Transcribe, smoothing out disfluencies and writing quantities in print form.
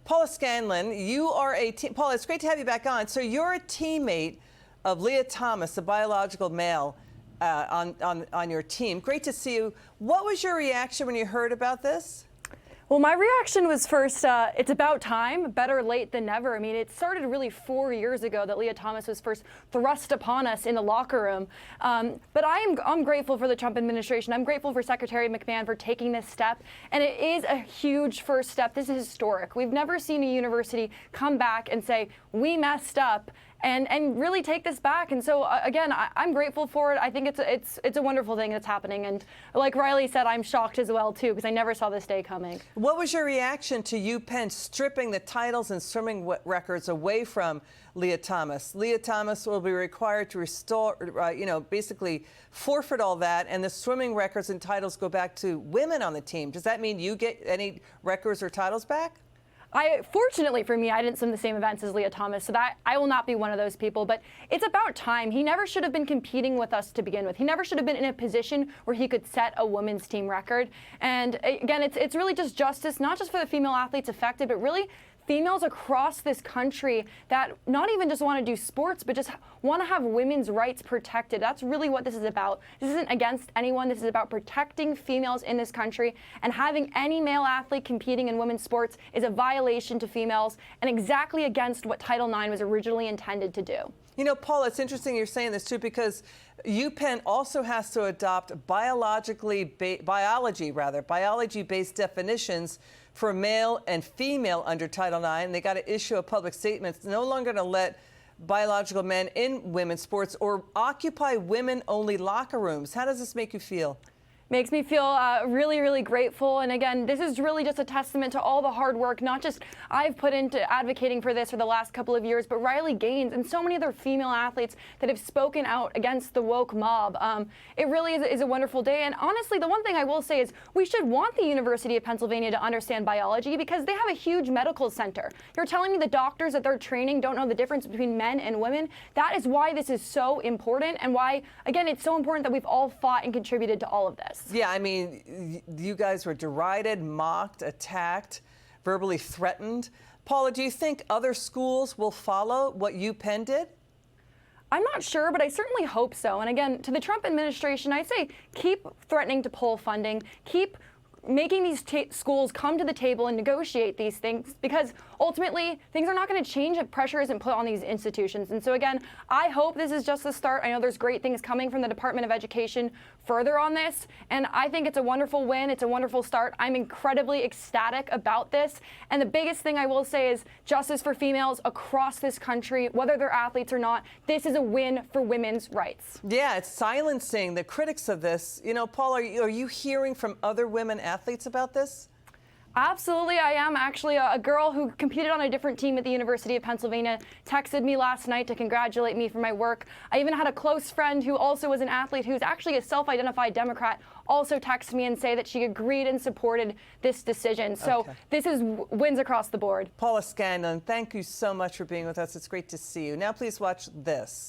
Paula Scanlan, you are Paula, it's great to have you back on. So you're a teammate of Lia Thomas, a biological male, on your team. Great to see you. What was your reaction when you heard about this? Well, my reaction was first, it's about time, better late than never. I mean, it started really 4 years ago that Lia Thomas was first thrust upon us in the locker room. But I'm grateful for the Trump administration. I'm grateful for Secretary McMahon for taking this step. And it is a huge first step. This is historic. We've never seen a university come back and say, we messed up, and really take this back. And so again, I'm grateful for it. I think it's a wonderful thing that's happening. And like Riley said, I'm shocked as well too, because I never saw this day coming. What was your reaction to UPenn stripping the titles and swimming records away from Lia Thomas? Lia Thomas will be required to restore, basically forfeit all that, and the swimming records and titles go back to women on the team. Does that mean you get any records or titles back? Fortunately for me, I didn't swim the same events as Lia Thomas, so that I will not be one of those people. But it's about time. He never should have been competing with us to begin with. He never should have been in a position where he could set a women's team record. And again, it's really just justice, not just for the female athletes affected, but really females across this country that not even just want to do sports, but just want to have women's rights protected. That's really what this is about. This isn't against anyone. This is about protecting females in this country, and having any male athlete competing in women's sports is a violation to females and exactly against what Title IX was originally intended to do. You know, Paula, it's interesting you're saying this too, because UPenn also has to adopt biology-based definitions for male and female under Title IX. They got to issue a public statement. It's no longer going to let biological men in women's sports or occupy women-only locker rooms. How does this make you feel? Makes me feel really, really grateful. And again, this is really just a testament to all the hard work, not just I've put into advocating for this for the last couple of years, but Riley Gaines and so many other female athletes that have spoken out against the woke mob. It really is a wonderful day. And honestly, the one thing I will say is we should want the University of Pennsylvania to understand biology, because they have a huge medical center. You're telling me the doctors that they're training don't know the difference between men and women? That is why this is so important, and why, again, it's so important that we've all fought and contributed to all of this. Yeah, I mean, you guys were derided, mocked, attacked, verbally threatened. Paula, do you think other schools will follow what UPenn did? I'm not sure, but I certainly hope so. And again, to the Trump administration, I say keep threatening to pull funding, keep making these schools come to the table and negotiate these things, because ultimately things are not going to change if pressure isn't put on these institutions. And so again, I hope this is just the start. I know there's great things coming from the Department of Education further on this, and I think it's a wonderful win. It's a wonderful start. I'm incredibly ecstatic about this. And the biggest thing I will say is justice for females across this country, whether they're athletes or not. This is a win for women's rights. Yeah, it's silencing the critics of this. You know, Paul, are you hearing from other women athletes about this? Absolutely, I am. Actually, a girl who competed on a different team at the University of Pennsylvania texted me last night to congratulate me for my work. I even had a close friend who also was an athlete, who's actually a self-identified Democrat, also text me and say that she agreed and supported this decision. So This is wins across the board. Paula Scanlan, thank you so much for being with us. It's great to see you. Now please watch this.